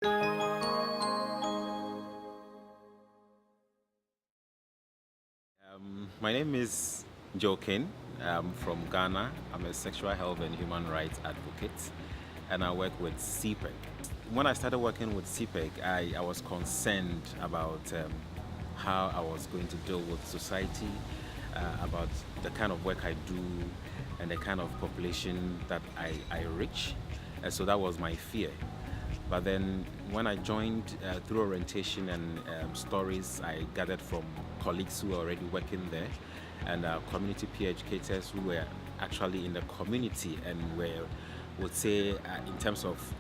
My name is Jokin. I'm from Ghana. I'm a sexual health and human rights advocate, and I work with CPEC. When I started working with CPEC, I was concerned about how I was going to deal with society, about the kind of work I do, and the kind of population that I reach. And so that was my fear. But then when I joined through orientation and stories I gathered from colleagues who were already working there and community peer educators who were actually in the community and would say in terms of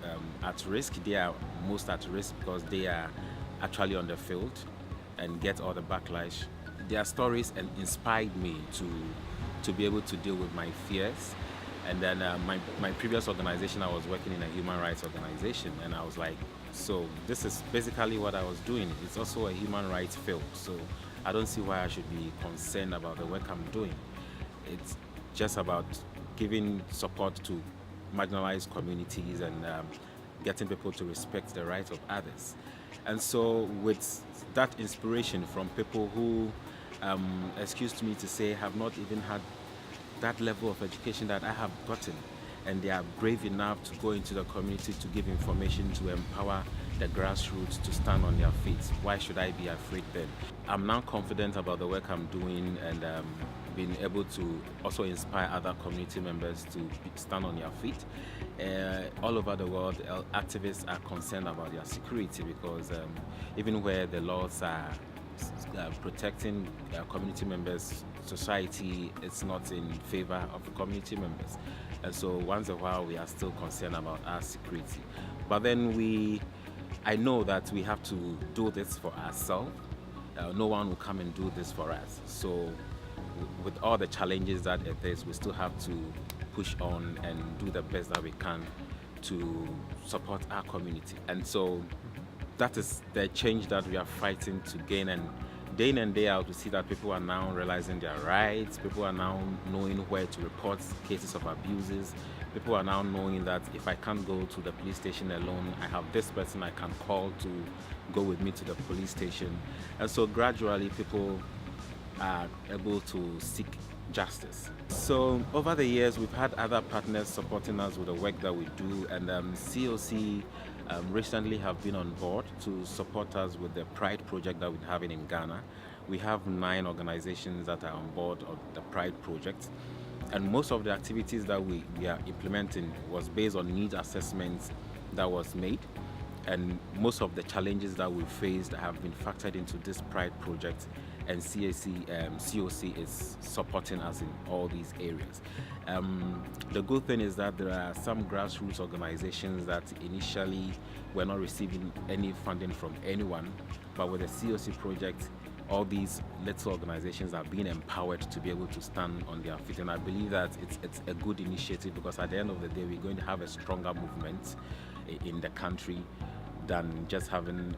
at risk, they are most at risk because they are actually on the field and get all the backlash. Their stories inspired me to be able to deal with my fears. And then my previous organization, I was working in a human rights organization, and I was like, so this is basically what I was doing. It's also a human rights field, so I don't see why I should be concerned about the work I'm doing. It's just about giving support to marginalized communities and getting people to respect the rights of others. And so with that inspiration from people who, excuse me to say, have not even had that level of education that I have gotten, and they are brave enough to go into the community to give information to empower the grassroots to stand on their feet. Why should I be afraid then? I'm now confident about the work I'm doing and being able to also inspire other community members to stand on their feet. All over the world, activists are concerned about their security because even where the laws are protecting community members, society is not in favor of the community members. And so once in a while we are still concerned about our security. But then I know that we have to do this for ourselves. No one will come and do this for us. So with all the challenges that it is, we still have to push on and do the best that we can to support our community. And so that is the change that we are fighting to gain, and day in and day out we see that people are now realizing their rights, people are now knowing where to report cases of abuses, people are now knowing that if I can't go to the police station alone, I have this person I can call to go with me to the police station. And so gradually people are able to seek justice. So over the years we've had other partners supporting us with the work that we do, and COC recently have been on board to support us with the Pride project that we're having in Ghana. We have 9 organizations that are on board of the Pride project, and most of the activities that we are implementing was based on needs assessments that was made, and most of the challenges that we faced have been factored into this Pride project, and COC is supporting us in all these areas. The good thing is that there are some grassroots organizations that initially were not receiving any funding from anyone, but with the COC project, all these little organizations are being empowered to be able to stand on their feet. And I believe that it's a good initiative, because at the end of the day, we're going to have a stronger movement in the country than just having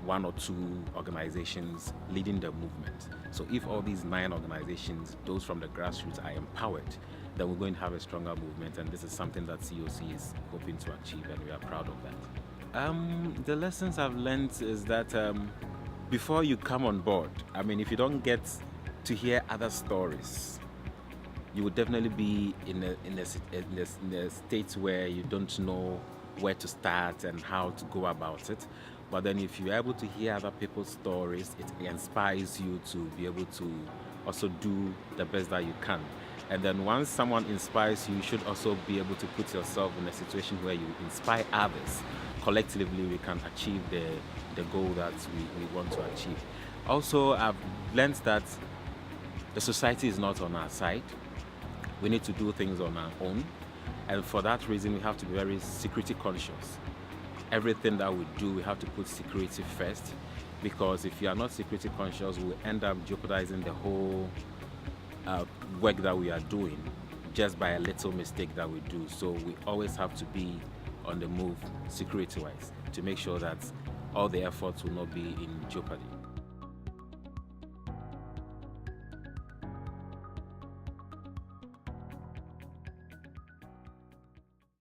1 or 2 organizations leading the movement. So if all these 9 organizations, those from the grassroots, are empowered, then we're going to have a stronger movement, and this is something that COC is hoping to achieve, and we are proud of that. The lessons I've learned is that before you come on board, I mean, if you don't get to hear other stories, you would definitely be in a state where you don't know where to start and how to go about it. But then if you're able to hear other people's stories, it inspires you to be able to also do the best that you can. And then once someone inspires you, you should also be able to put yourself in a situation where you inspire others. Collectively, we can achieve the goal that we want to achieve. Also, I've learned that the society is not on our side. We need to do things on our own. And for that reason, we have to be very security conscious. Everything that we do, we have to put security first, because if you are not security conscious, we'll end up jeopardizing the whole work that we are doing just by a little mistake that we do. So we always have to be on the move security-wise to make sure that all the efforts will not be in jeopardy.